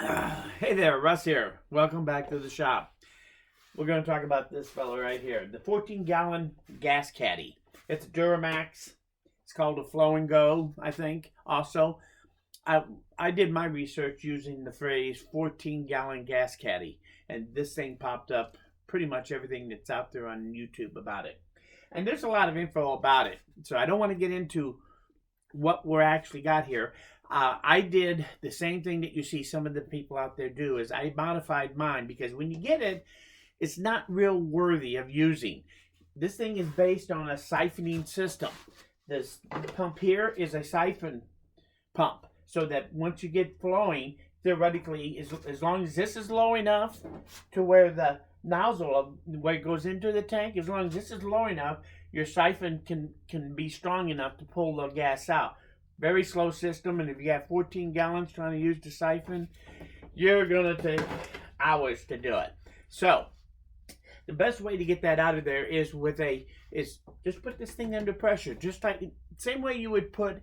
Hey there, Russ here. Welcome back to the shop. We're going to talk about this fella right here, the 14-gallon gas caddy. It's a Duramax. It's called a Flow and Go, I think. Also, I did my research using the phrase 14-gallon gas caddy, and this thing popped up pretty much everything that's out there on YouTube about it. And there's a lot of info about it, so I don't want to get into what we're actually got here. I did the same thing that you see some of the people out there do. Is I modified mine because when you get it, it's not real worthy of using. This thing is based on a siphoning system. This pump here is a siphon pump, so that once you get flowing, theoretically, as long as this is low enough to where the nozzle where it goes into the tank, as long as this is low enough, your siphon can be strong enough to pull the gas out. Very slow system, and if you have 14 gallons trying to use the siphon, you're going to take hours to do it. So, the best way to get that out of there is just put this thing under pressure. Just like same way you would put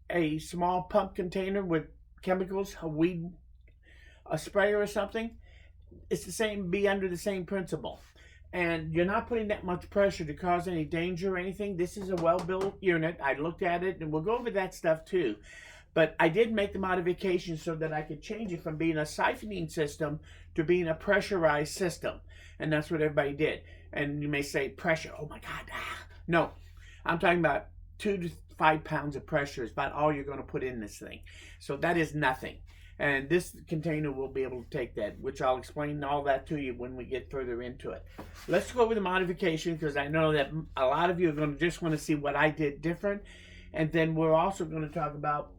a small pump container with chemicals, a sprayer or something. It's the same, be under the same principle. And you're not putting that much pressure to cause any danger or anything. This is a well-built unit. I looked at it, and we'll go over that stuff too. But I did make the modification so that I could change it from being a siphoning system to being a pressurized system. And that's what everybody did. And you may say, pressure, oh my God. No, I'm talking about 2 to 5 pounds of pressure is about all you're going to put in this thing. So that is nothing. And this container will be able to take that, which I'll explain all that to you when we get further into it. Let's go over the modification, because I know that a lot of you are going to just want to see what I did different. And then we're also going to talk about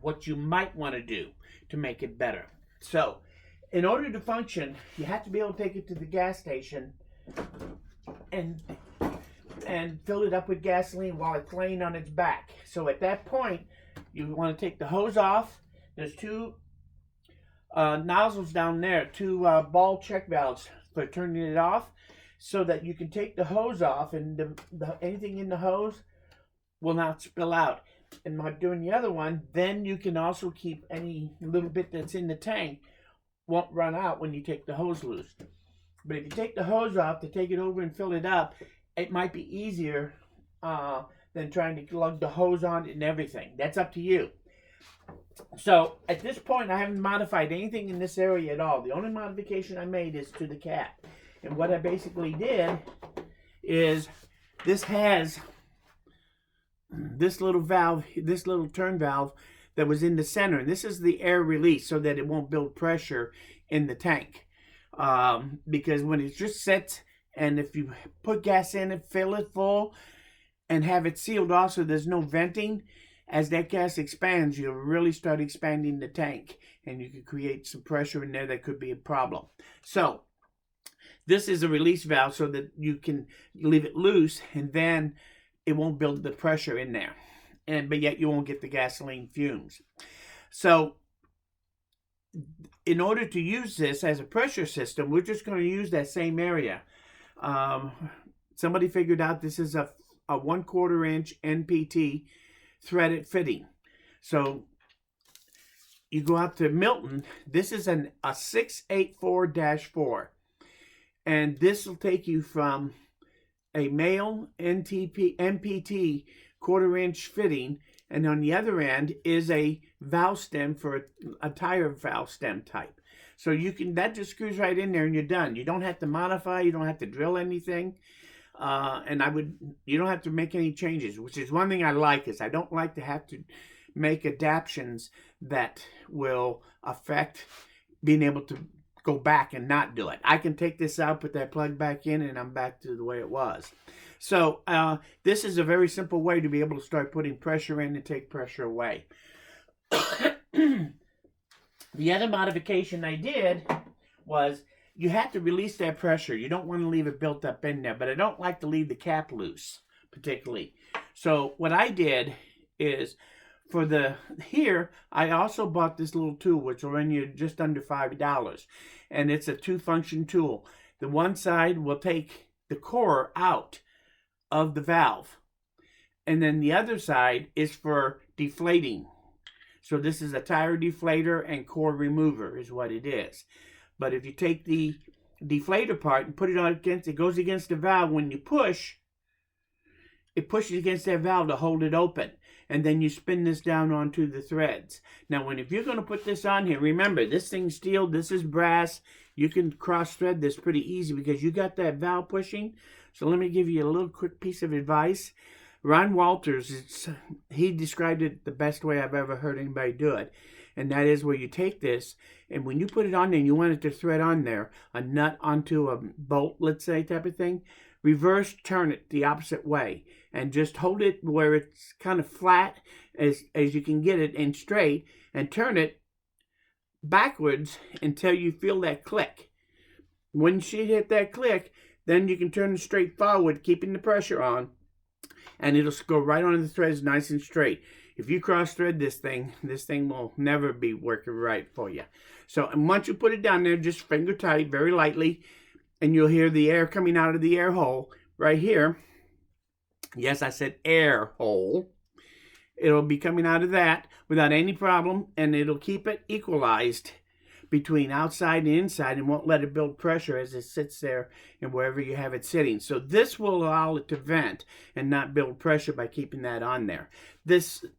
what you might want to do to make it better. So, in order to function, you have to be able to take it to the gas station and fill it up with gasoline while it's laying on its back. So at that point, you want to take the hose off. There's two nozzles down there, two ball check valves for turning it off, so that you can take the hose off and anything in the hose will not spill out. And by doing the other one, then you can also keep any little bit that's in the tank won't run out when you take the hose loose. But if you take the hose off to take it over and fill it up, it might be easier than trying to lug the hose on and everything. That's up to you. So at this point, I haven't modified anything in this area at all. The only modification I made is to the cap. And what I basically did is this has this little valve, this little turn valve that was in the center. And this is the air release so that it won't build pressure in the tank. Because when it just sits, and if you put gas in it, fill it full, and have it sealed off so there's no venting, as that gas expands, you'll really start expanding the tank, and you can create some pressure in there that could be a problem. So this is a release valve so that you can leave it loose, and then it won't build the pressure in there, but yet you won't get the gasoline fumes. So in order to use this as a pressure system, we're just going to use that same area. Somebody figured out this is a 1/4 inch NPT threaded fitting. So you go out to Milton. This is a 684-4, and this will take you from a male NPT 1/4 inch fitting, and on the other end is a valve stem for a tire valve stem type. So that just screws right in there and you're done. You don't have to modify, you don't have to drill anything. You don't have to make any changes, which is one thing I like, is I don't like to have to make adaptations that will affect being able to go back and not do it. I can take this out, put that plug back in, and I'm back to the way it was. So this is a very simple way to be able to start putting pressure in and take pressure away. The other modification I did was you have to release that pressure. You don't want to leave it built up in there, but I don't like to leave the cap loose particularly. So what I did is here, I also bought this little tool, which will run you just under $5. And it's a 2-function tool. The one side will take the core out of the valve. And then the other side is for deflating. So this is a tire deflator and core remover is what it is. But if you take the deflator part and put it on against, it goes against the valve. When you push, it pushes against that valve to hold it open. And then you spin this down onto the threads. Now, if you're going to put this on here, remember, this thing's steel, this is brass. You can cross-thread this pretty easy because you got that valve pushing. So let me give you a little quick piece of advice. Ron Walters, he described it the best way I've ever heard anybody do it. And that is where you take this, and when you put it on there and you want it to thread on there, a nut onto a bolt, let's say, type of thing, reverse turn it the opposite way. And just hold it where it's kind of flat as you can get it and straight, and turn it backwards until you feel that click. When you hit that click, then you can turn it straight forward, keeping the pressure on, and it'll go right on the threads nice and straight. If you cross thread this thing will never be working right for you. So and once you put it down there, just finger tight, very lightly, and you'll hear the air coming out of the air hole right here. Yes, I said air hole. It'll be coming out of that without any problem, and it'll keep it equalized between outside and inside and won't let it build pressure as it sits there and wherever you have it sitting. So this will allow it to vent and not build pressure by keeping that on there.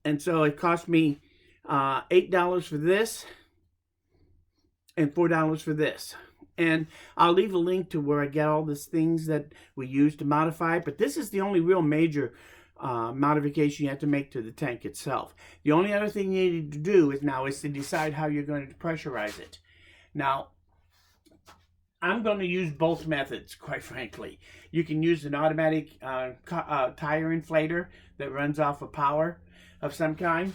And so it cost me $8 for this and $4 for this. And I'll leave a link to where I get all these things that we use to modify it. But this is the only real major modification you have to make to the tank itself. The only other thing you need to do is to decide how you're going to pressurize it. Now, I'm going to use both methods, quite frankly. You can use an automatic tire inflator that runs off of power of some kind,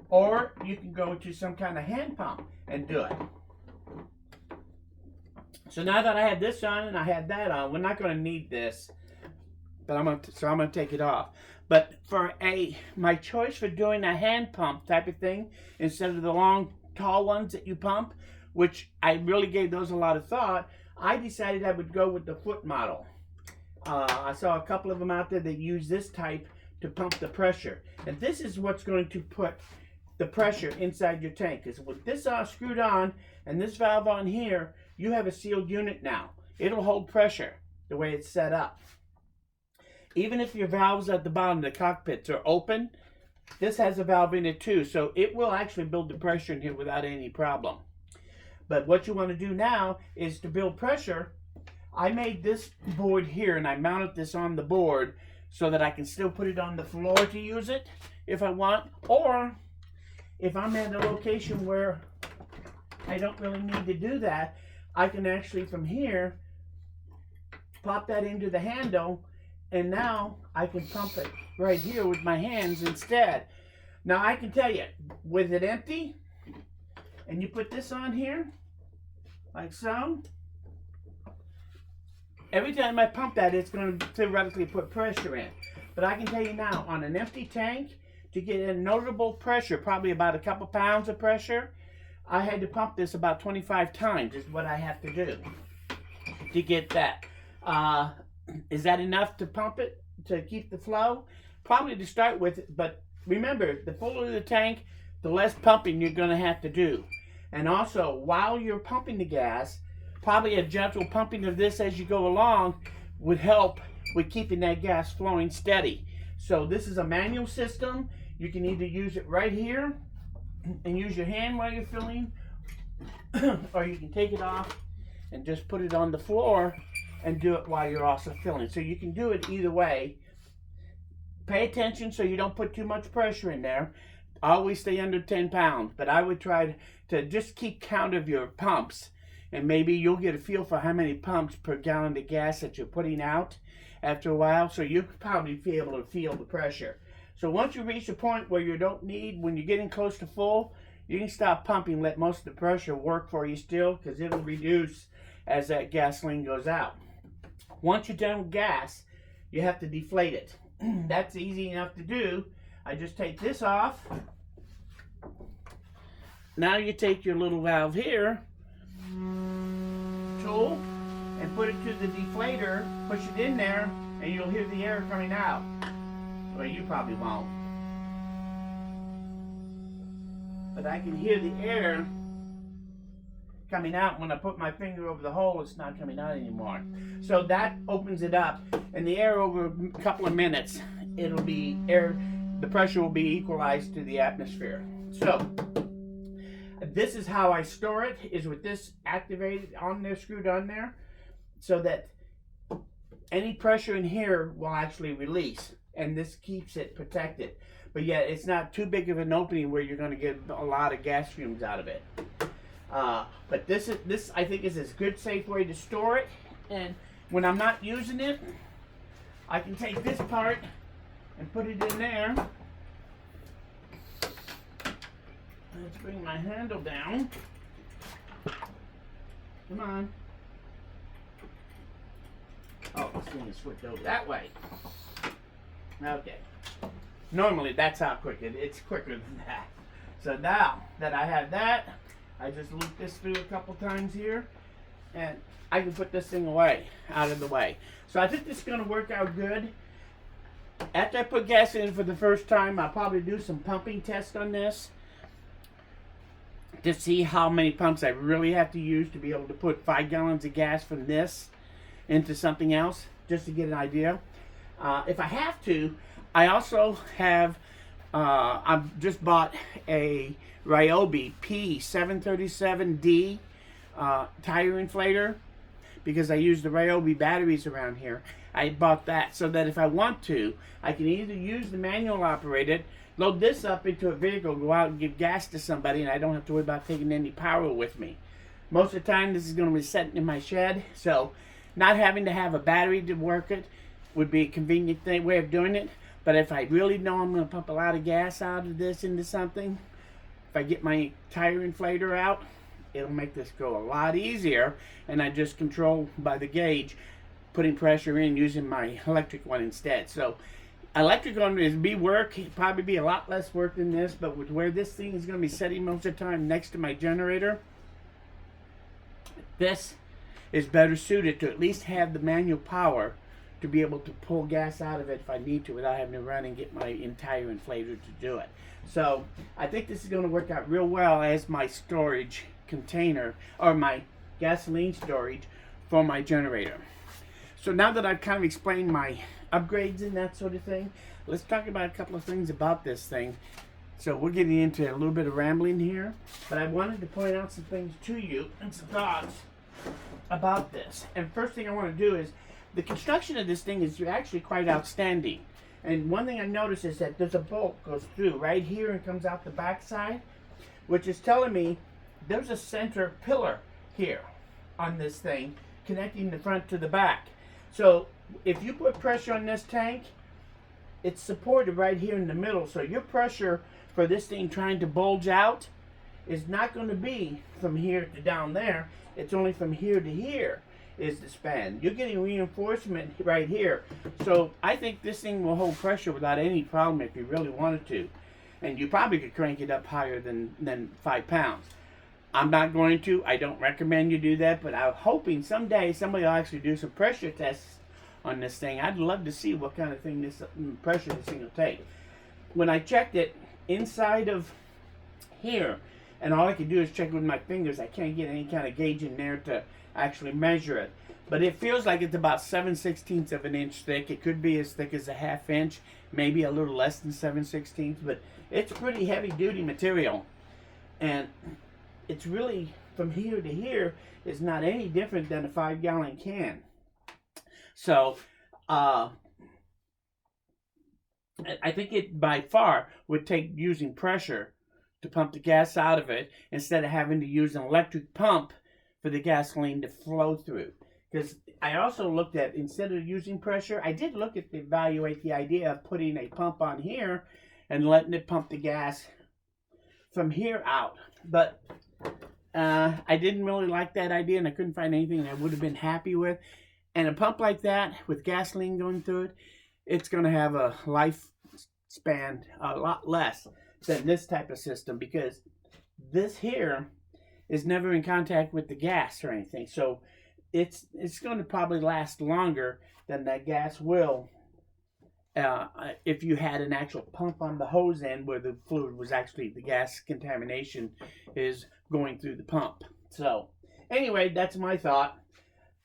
or you can go to some kind of hand pump and do it. So now that I had this on and I had that on, we're not going to need this, but I'm going to take it off. But for my choice for doing a hand pump type of thing instead of the long, tall ones that you pump, which I really gave those a lot of thought, I decided I would go with the foot model. I saw a couple of them out there that use this type to pump the pressure. And this is what's going to put the pressure inside your tank. Because with this screwed on and this valve on here, you have a sealed unit now. It'll hold pressure the way it's set up. Even if your valves at the bottom of the cockpits are open, this has a valve in it too. So it will actually build the pressure in here without any problem. But what you want to do now is to build pressure. I made this board here and I mounted this on the board so that I can still put it on the floor to use it if I want. Or if I'm at a location where I don't really need to do that, I can actually from here pop that into the handle, and now I can pump it right here with my hands instead. Now I can tell you, with it empty, and you put this on here, like so, every time I pump that, it's going to theoretically put pressure in. But I can tell you now, on an empty tank, to get a notable pressure, probably about a couple pounds of pressure, I had to pump this about 25 times is what I have to do to get that. Is that enough to pump it, to keep the flow? Probably to start with, but remember, the fuller the tank, the less pumping you're going to have to do. And also, while you're pumping the gas, probably a gentle pumping of this as you go along would help with keeping that gas flowing steady. So this is a manual system. You can either use it right here and use your hand while you're filling, or you can take it off and just put it on the floor and do it while you're also filling. So you can do it either way. Pay attention so you don't put too much pressure in there. Always stay under 10 pounds, but I would try to just keep count of your pumps, and maybe you'll get a feel for how many pumps per gallon of gas that you're putting out after a while, so you'll probably be able to feel the pressure. So once you reach the point where you don't need, when you're getting close to full, you can stop pumping, let most of the pressure work for you still, because it'll reduce as that gasoline goes out. Once you're done with gas, you have to deflate it. That's easy enough to do. I just take this off. Now you take your little valve here, tool, and put it to the deflator, push it in there, and you'll hear the air coming out. Well, you probably won't. but I can hear the air coming out. When I put my finger over the hole, it's not coming out anymore. So that opens it up, and the air over a couple of minutes, it'll be air, the pressure will be equalized to the atmosphere. So this is how I store it, is with this activated on there, screwed on there, so that any pressure in here will actually release, and this keeps it protected. But yet it's not too big of an opening where you're going to get a lot of gas fumes out of it. But this I think is a good, safe way to store it. And when I'm not using it, I can take this part and put it in there. Let's bring my handle down. Come on. Oh, this thing is flipped over that way. Okay. Normally that's how quick it's quicker than that. So now that I have that, I just loop this through a couple times here, and I can put this thing away, out of the way. So I think this is going to work out good. After I put gas in for the first time, I'll probably do some pumping tests on this to see how many pumps I really have to use to be able to put 5 gallons of gas from this into something else, just to get an idea. If I have to, I also have, I've just bought a Ryobi P737D tire inflator, because I use the Ryobi batteries around here. I bought that so that if I want to, I can either use the manual operated, load this up into a vehicle, go out and give gas to somebody, and I don't have to worry about taking any power with me. Most of the time this is going to be sitting in my shed, so not having to have a battery to work it would be a convenient way of doing it. But if I really know I'm going to pump a lot of gas out of this into something, if I get my tire inflator out, it'll make this go a lot easier, and I just control by the gauge, putting pressure in using my electric one instead. So electric one is work, it'd probably be a lot less work than this, but with where this thing is going to be sitting most of the time next to my generator, this is better suited to at least have the manual power to be able to pull gas out of it if I need to without having to run and get my entire inflator to do it. So I think this is going to work out real well as my storage container, or my gasoline storage for my generator. So now that I've kind of explained my upgrades and that sort of thing, let's talk about a couple of things about this thing. So we're getting into a little bit of rambling here, but I wanted to point out some things to you and some thoughts about this. And first thing I want to do is, the construction of this thing is actually quite outstanding. And one thing I noticed is that there's a bolt goes through right here and comes out the back side, which is telling me there's a center pillar here on this thing connecting the front to the back. So if you put pressure on this tank, it's supported right here in the middle. So your pressure for this thing trying to bulge out is not going to be from here to down there. It's only from here to here is the span. You're getting reinforcement right here. So I think this thing will hold pressure without any problem if you really wanted to. And you probably could crank it up higher than 5 pounds. I'm not going to. I don't recommend you do that, but I'm hoping someday somebody will actually do some pressure tests on this thing. I'd love to see what kind of thing this pressure this thing will take. When I checked it inside of here, and all I can do is check with my fingers, I can't get any kind of gauge in there to actually measure it. But it feels like it's about 7/16 of an inch thick. It could be as thick as a 1/2 inch, maybe a little less than 7/16, but it's pretty heavy duty material. And it's really, from here to here, is not any different than a 5-gallon can. So, I think it by far would take using pressure to pump the gas out of it instead of having to use an electric pump for the gasoline to flow through. Because I also looked at, instead of using pressure, I did look at evaluate the idea of putting a pump on here and letting it pump the gas from here out. But I didn't really like that idea, and I couldn't find anything I would have been happy with. And a pump like that with gasoline going through it, it's going to have a lifespan a lot less than this type of system, because this here is never in contact with the gas or anything. So it's going to probably last longer than that gas will if you had an actual pump on the hose end where the fluid was actually, the gas contamination is going through the pump. So anyway, that's my thought.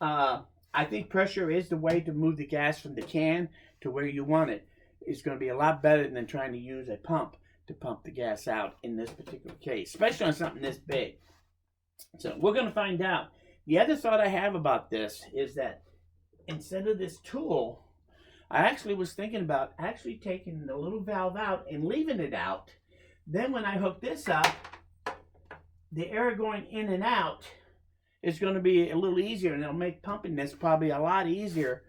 I think pressure is the way to move the gas from the can to where you want it. It's going to be a lot better than trying to use a pump to pump the gas out in this particular case, especially on something this big. So we're going to find out. The other thought I have about this is that instead of this tool, I actually was thinking about actually taking the little valve out and leaving it out. Then when I hook this up, the air going in and out is going to be a little easier, and it'll make pumping this probably a lot easier,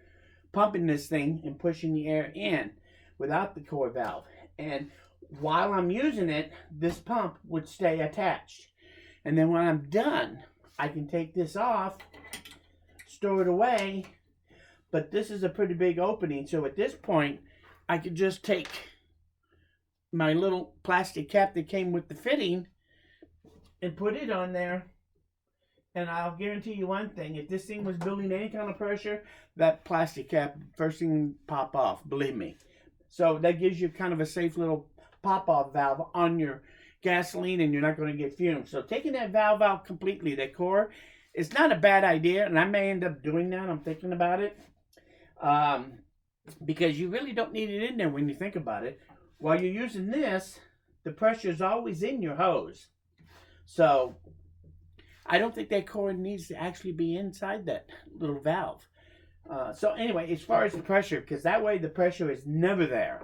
pumping this thing and pushing the air in without the core valve. And while I'm using it, this pump would stay attached. And then when I'm done, I can take this off, store it away, but this is a pretty big opening. So at this point, I could just take my little plastic cap that came with the fitting and put it on there. And I'll guarantee you one thing, if this thing was building any kind of pressure, that plastic cap, first thing pop off, believe me. So that gives you kind of a safe little pop-off valve on your gasoline, and you're not going to get fumes. So taking that valve out completely, that core, is not a bad idea, and I may end up doing that. I'm thinking about it. Because you really don't need it in there when you think about it. While you're using this, the pressure is always in your hose. So I don't think that core needs to actually be inside that little valve. So anyway, as far as the pressure, because that way the pressure is never there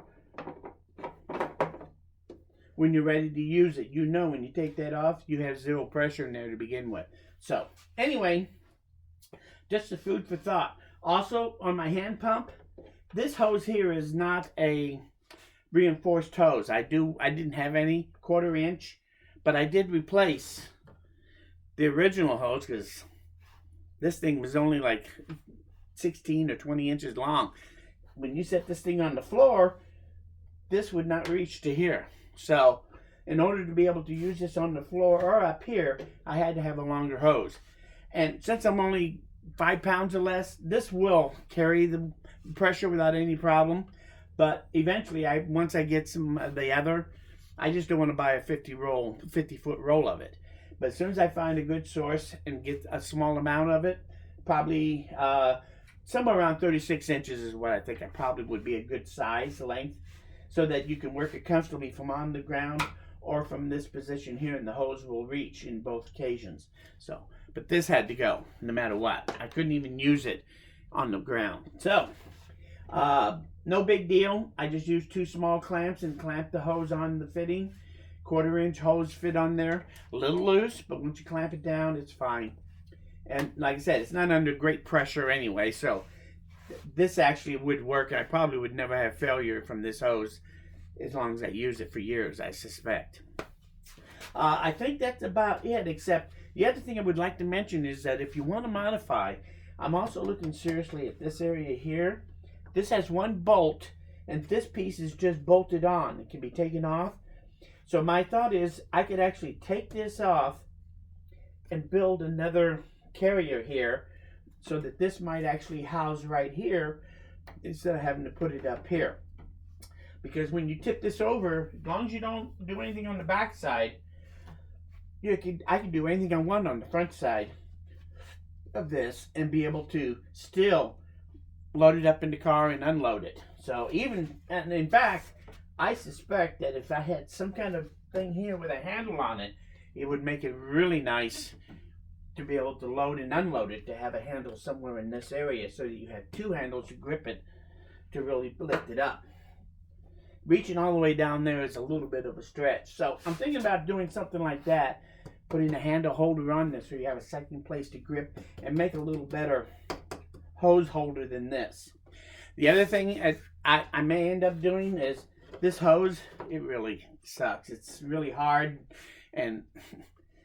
when you're ready to use it. You know when you take that off, you have zero pressure in there to begin with. So anyway, just a food for thought. Also, on my hand pump, this hose here is not a reinforced hose. I didn't have any 1/4 inch, but I did replace the original hose because this thing was only like 16 or 20 inches long. When you set this thing on the floor, this would not reach to here. So in order to be able to use this on the floor or up here, I had to have a longer hose. And since I'm only 5 pounds or less, this will carry the pressure without any problem. But eventually, once I get some of the other, I just don't want to buy a 50-foot roll of it. But as soon as I find a good source and get a small amount of it, probably somewhere around 36 inches is what I think I probably would be a good size length, so that you can work it comfortably from on the ground or from this position here, and the hose will reach in both occasions. So, but this had to go no matter what. I couldn't even use it on the ground. So, no big deal. I just used 2 small clamps and clamped the hose on the fitting. 1/4 inch hose fit on there. A little loose, but once you clamp it down, it's fine. And like I said, it's not under great pressure anyway, so this actually would work. I probably would never have failure from this hose as long as I use it for years, I suspect. I think that's about it, except the other thing I would like to mention is that if you want to modify, I'm also looking seriously at this area here. This has 1 bolt, and this piece is just bolted on. It can be taken off. So my thought is I could actually take this off and build another carrier here, so that this might actually house right here instead of having to put it up here. Because when you tip this over, as long as you don't do anything on the back side, I can do anything I want on the front side of this and be able to still load it up in the car and unload it. So and in fact, I suspect that if I had some kind of thing here with a handle on it, it would make it really nice to be able to load and unload it, to have a handle somewhere in this area so that you have 2 handles to grip it to really lift it up. Reaching all the way down there is a little bit of a stretch. So I'm thinking about doing something like that, putting a handle holder on this so you have a second place to grip and make a little better hose holder than this. The other thing I may end up doing is this hose, it really sucks. It's really hard and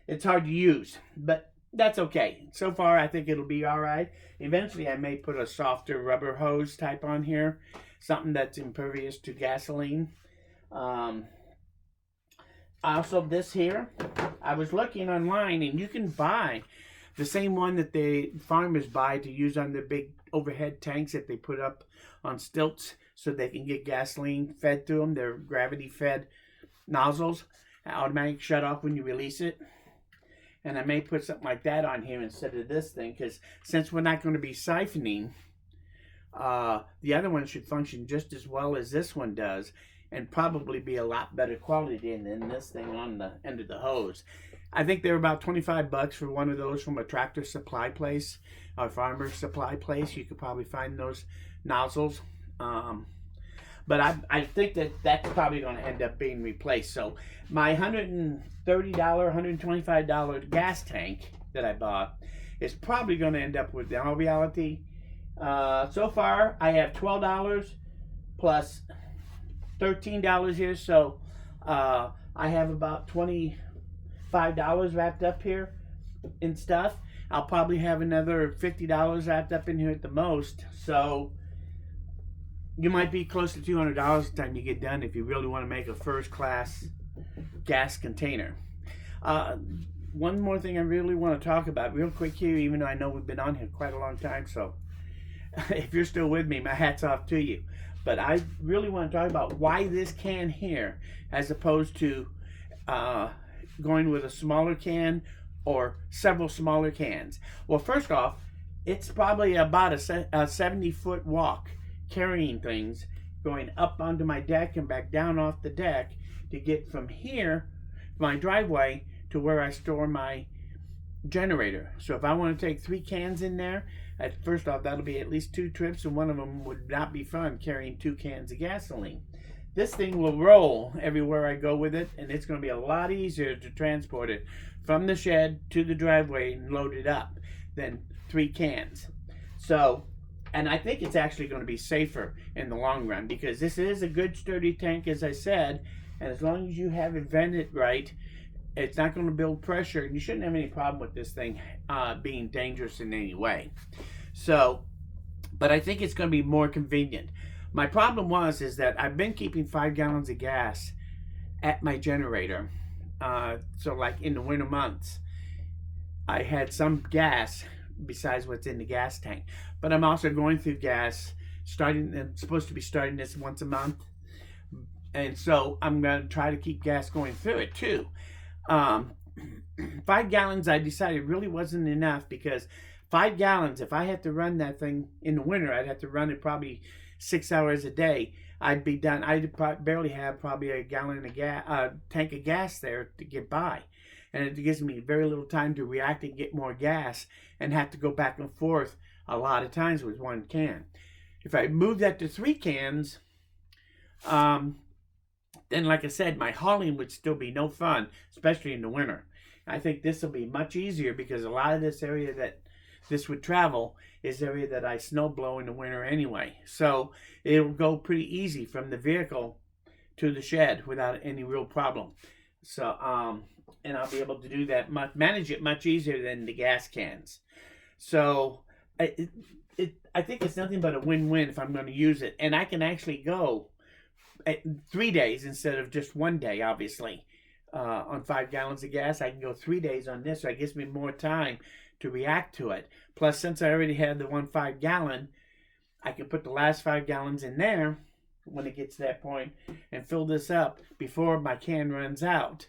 it's hard to use, but that's okay. So far, I think it'll be all right. Eventually, I may put a softer rubber hose type on here, something that's impervious to gasoline. Also, this here, I was looking online, and you can buy the same one that the farmers buy to use on their big overhead tanks that they put up on stilts so they can get gasoline fed through them. They're gravity fed nozzles, automatic shut off when you release it. And I may put something like that on here instead of this thing, because since we're not going to be siphoning, the other one should function just as well as this one does, and probably be a lot better quality than this thing on the end of the hose. I think they're about 25 bucks for one of those from a tractor supply place or farmer supply place. You could probably find those nozzles. But I think that that's probably going to end up being replaced. So my $130, $125 gas tank that I bought is probably going to end up with, in all reality, so far I have $12 plus $13 here. So I have about $25 wrapped up here in stuff. I'll probably have another $50 wrapped up in here at the most. So you might be close to $200 by the time you get done if you really want to make a first-class gas container. One more thing I really want to talk about real quick here, even though I know we've been on here quite a long time, so if you're still with me, my hat's off to you. But I really want to talk about why this can here, as opposed to going with a smaller can or several smaller cans. Well, first off, it's probably about a 70-foot walk carrying things, going up onto my deck and back down off the deck to get from here, my driveway, to where I store my generator. So if I want to take 3 cans in there, first off, that'll be at least 2 trips, and one of them would not be fun, carrying 2 cans of gasoline. This thing will roll everywhere I go with it, and it's going to be a lot easier to transport it from the shed to the driveway and load it up than 3 cans. So, and I think it's actually going to be safer in the long run, because this is a good sturdy tank, as I said, and as long as you have it vented right, it's not going to build pressure, and you shouldn't have any problem with this thing being dangerous in any way. So, but I think it's going to be more convenient. My problem is that I've been keeping 5 gallons of gas at my generator. So like in the winter months, I had some gas besides what's in the gas tank. But I'm also going through gas, I'm supposed to be starting this once a month. And so I'm going to try to keep gas going through it too. 5 gallons, I decided, really wasn't enough, because 5 gallons, if I had to run that thing in the winter, I'd have to run it probably 6 hours a day. I'd be done. I'd barely have probably a gallon of gas, tank of gas there to get by. And it gives me very little time to react and get more gas, and have to go back and forth a lot of times with 1 can. If I move that to 3 cans, then like I said, my hauling would still be no fun, especially in the winter. I think this will be much easier, because a lot of this area that this would travel is area that I snow blow in the winter anyway. So it'll go pretty easy from the vehicle to the shed without any real problem. So, and I'll be able to do that, manage it much easier than the gas cans. So I think it's nothing but a win-win if I'm going to use it. And I can actually go 3 days instead of just 1 day, obviously. On 5 gallons of gas, I can go 3 days on this, so it gives me more time to react to it. Plus, since I already had the 1 5 gallon, I can put the last 5 gallons in there when it gets to that point and fill this up before my can runs out.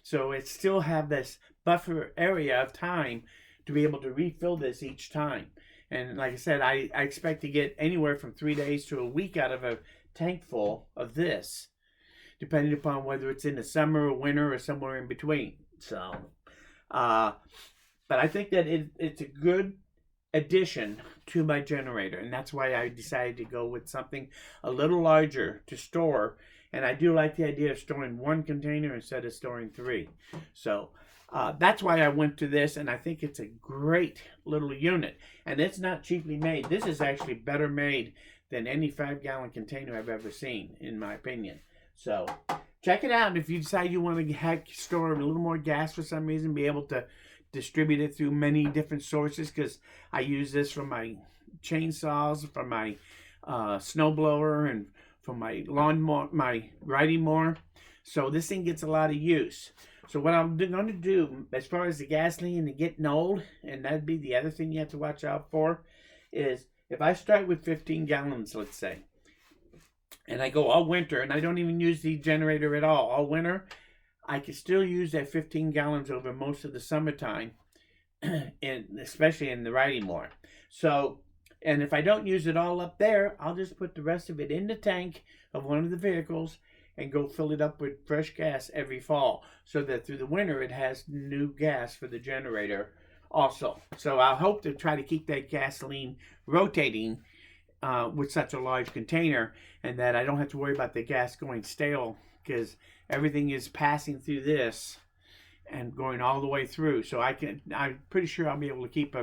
So it still have this buffer area of time to be able to refill this each time. And like I said, I expect to get anywhere from 3 days to a week out of a tank full of this, depending upon whether it's in the summer or winter or somewhere in between. So, but I think that it's a good addition to my generator, and that's why I decided to go with something a little larger to store. And I do like the idea of storing 1 container instead of storing 3. So that's why I went to this, and I think it's a great little unit. And it's not cheaply made. This is actually better made than any 5-gallon container I've ever seen, in my opinion. So check it out. If you decide you want to store a little more gas for some reason, be able to distribute it through many different sources, because I use this for my chainsaws, for my snowblower, and for my lawnmower, my riding mower. So this thing gets a lot of use. So what I'm going to do, as far as the gasoline and getting old, and that'd be the other thing you have to watch out for, is if I start with 15 gallons, let's say, and I go all winter, and I don't even use the generator at all winter, I can still use that 15 gallons over most of the summertime, and especially in the riding more. So, and if I don't use it all up there, I'll just put the rest of it in the tank of one of the vehicles and go fill it up with fresh gas every fall, so that through the winter it has new gas for the generator also. So I hope to try to keep that gasoline rotating with such a large container, and that I don't have to worry about the gas going stale, because everything is passing through this and going all the way through. So I'm pretty sure I'll be able to keep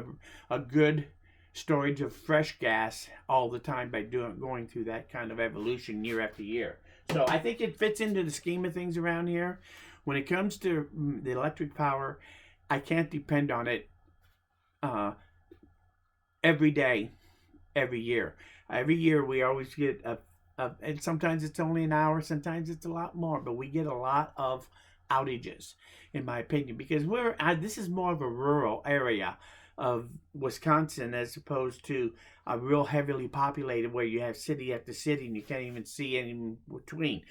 a good storage of fresh gas all the time by going through that kind of evolution year after year. So I think it fits into the scheme of things around here. When it comes to the electric power, I can't depend on it every day, every year. Every year we always get and sometimes it's only an hour, sometimes it's a lot more, but we get a lot of outages, in my opinion, because this is more of a rural area of Wisconsin as opposed to a real heavily populated where you have city after city and you can't even see any in between.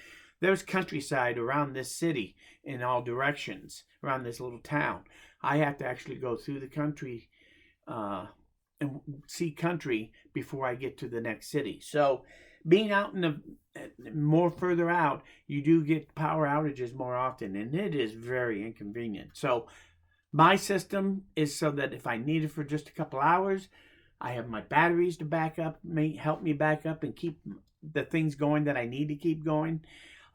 There's countryside around this city in all directions, around this little town. I have to actually go through the country and see country before I get to the next city. So being out in the more further out, you do get power outages more often, and it is very inconvenient. So my system is so that if I need it for just a couple hours, I have my batteries to back up, help me back up and keep the things going that I need to keep going.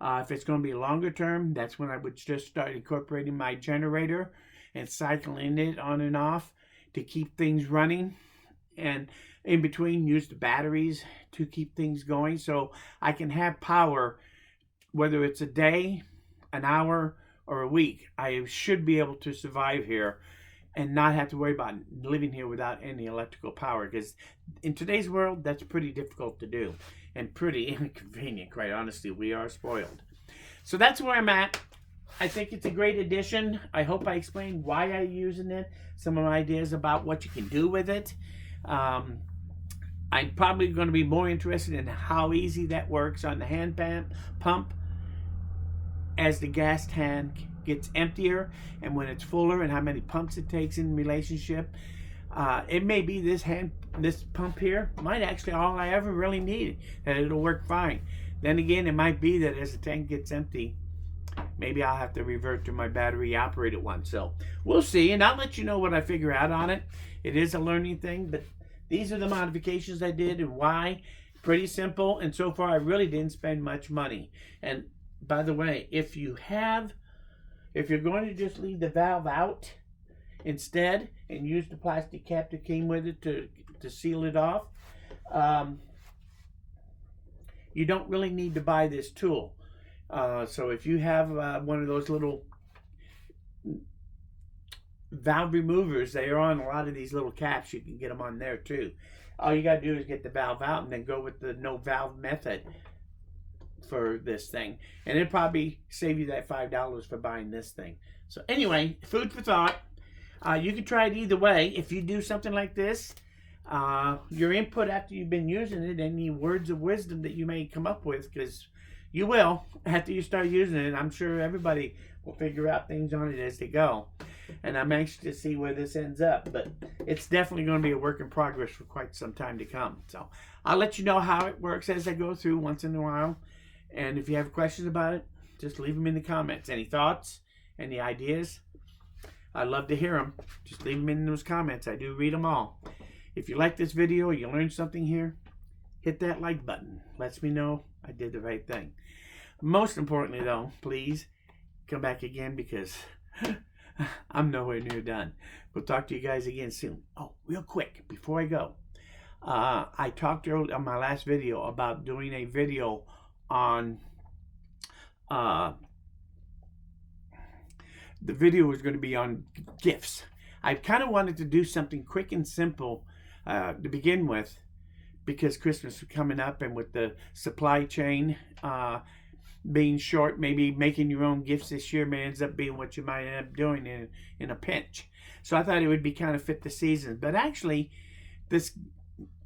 If it's going to be longer term, that's when I would just start incorporating my generator and cycling it on and off to keep things running, and in between use the batteries to keep things going, so I can have power whether it's a day, an hour, or a week. I should be able to survive here and not have to worry about living here without any electrical power, because in today's world that's pretty difficult to do and pretty inconvenient, quite honestly. We are spoiled. So that's where I'm at. I think it's a great addition. I hope I explained why I'm using it, some of my ideas about what you can do with it. I'm probably going to be more interested in how easy that works on the hand pump as the gas tank gets emptier and when it's fuller, and how many pumps it takes in relationship. It may be this pump here might actually all I ever really need, and it'll work fine. Then again, it might be that as the tank gets empty, maybe I'll have to revert to my battery operated one. So we'll see, and I'll let you know what I figure out on it. It is a learning thing, but these are the modifications I did and why. Pretty simple, and so far I really didn't spend much money. And by the way, if you're going to just leave the valve out instead and use the plastic cap that came with it to seal it off, you don't really need to buy this tool. So if you have one of those little valve removers, they are on a lot of these little caps. You can get them on there too. All you got to do is get the valve out and then go with the no valve method for this thing, and it'll probably save you that $5 for buying this thing. So anyway, food for thought. You can try it either way. If you do something like this, your input after you've been using it, any words of wisdom that you may come up with, because you will after you start using it. I'm sure everybody will figure out things on it as they go, and I'm anxious to see where this ends up, but it's definitely going to be a work in progress for quite some time to come. So I'll let you know how it works as I go through once in a while, and if you have questions about it, just leave them in the comments. Any thoughts, any ideas, I'd love to hear them. Just leave them in those comments. I do read them all. If you like this video or you learned something here, hit that like button. Lets me know I did the right thing. Most importantly though, please come back again, because I'm nowhere near done. We'll talk to you guys again soon. Oh, real quick before I go, I talked earlier on my last video about doing a video on the video was going to be on gifts. I kind of wanted to do something quick and simple to begin with, because Christmas is coming up, and with the supply chain being short, maybe making your own gifts this year may ends up being what you might end up doing in a pinch. So I thought it would be kind of fit the season. But actually, this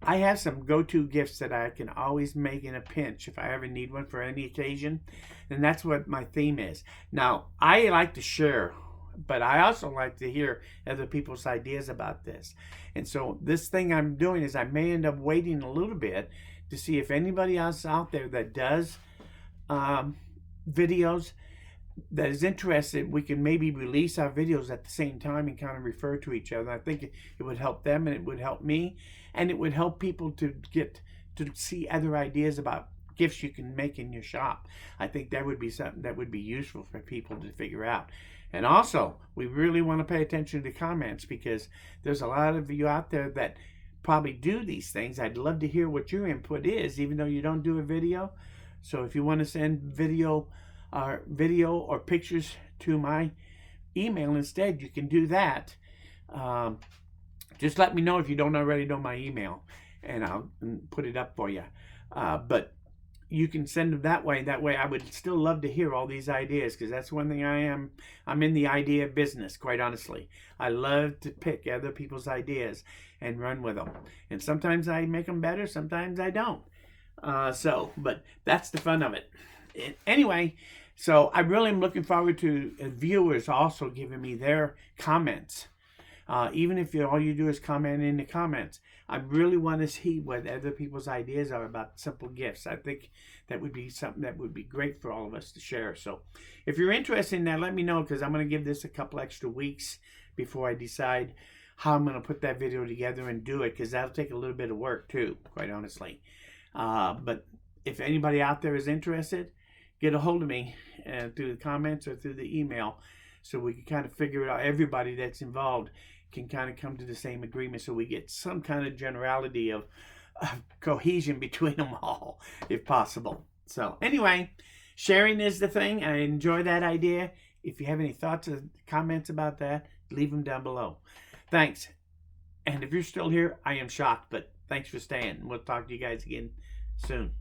I have some go-to gifts that I can always make in a pinch if I ever need one for any occasion. And that's what my theme is. Now, I like to share, but I also like to hear other people's ideas about this. And so this thing I'm doing is I may end up waiting a little bit to see if anybody else out there that does videos that is interested, we can maybe release our videos at the same time and kind of refer to each other. I think it would help them, and it would help me, and it would help people to get to see other ideas about gifts you can make in your shop. I think that would be something that would be useful for people to figure out. And also, we really want to pay attention to comments, because there's a lot of you out there that probably do these things. I'd love to hear what your input is, even though you don't do a video. So if you want to send video or pictures to my email instead, you can do that. Just let me know if you don't already know my email, and I'll put it up for you. But you can send them that way. That way I would still love to hear all these ideas, because that's one thing I'm in the idea business, quite honestly. I love to pick other people's ideas and run with them. And sometimes I make them better, sometimes I don't. But that's the fun of it. Anyway, so I really am looking forward to viewers also giving me their comments. Even if all you do is comment in the comments, I really want to see what other people's ideas are about simple gifts. I think that would be something that would be great for all of us to share. So if you're interested in that, let me know, because I'm going to give this a couple extra weeks before I decide how I'm going to put that video together and do it, because that'll take a little bit of work too, quite honestly. But if anybody out there is interested, get a hold of me through the comments or through the email, so we can kind of figure it out. Everybody that's involved can kind of come to the same agreement, so we get some kind of generality of cohesion between them all, if possible. So anyway, sharing is the thing. I enjoy that idea. If you have any thoughts or comments about that, leave them down below. Thanks. And if you're still here, I am shocked, but thanks for staying. We'll talk to you guys again soon.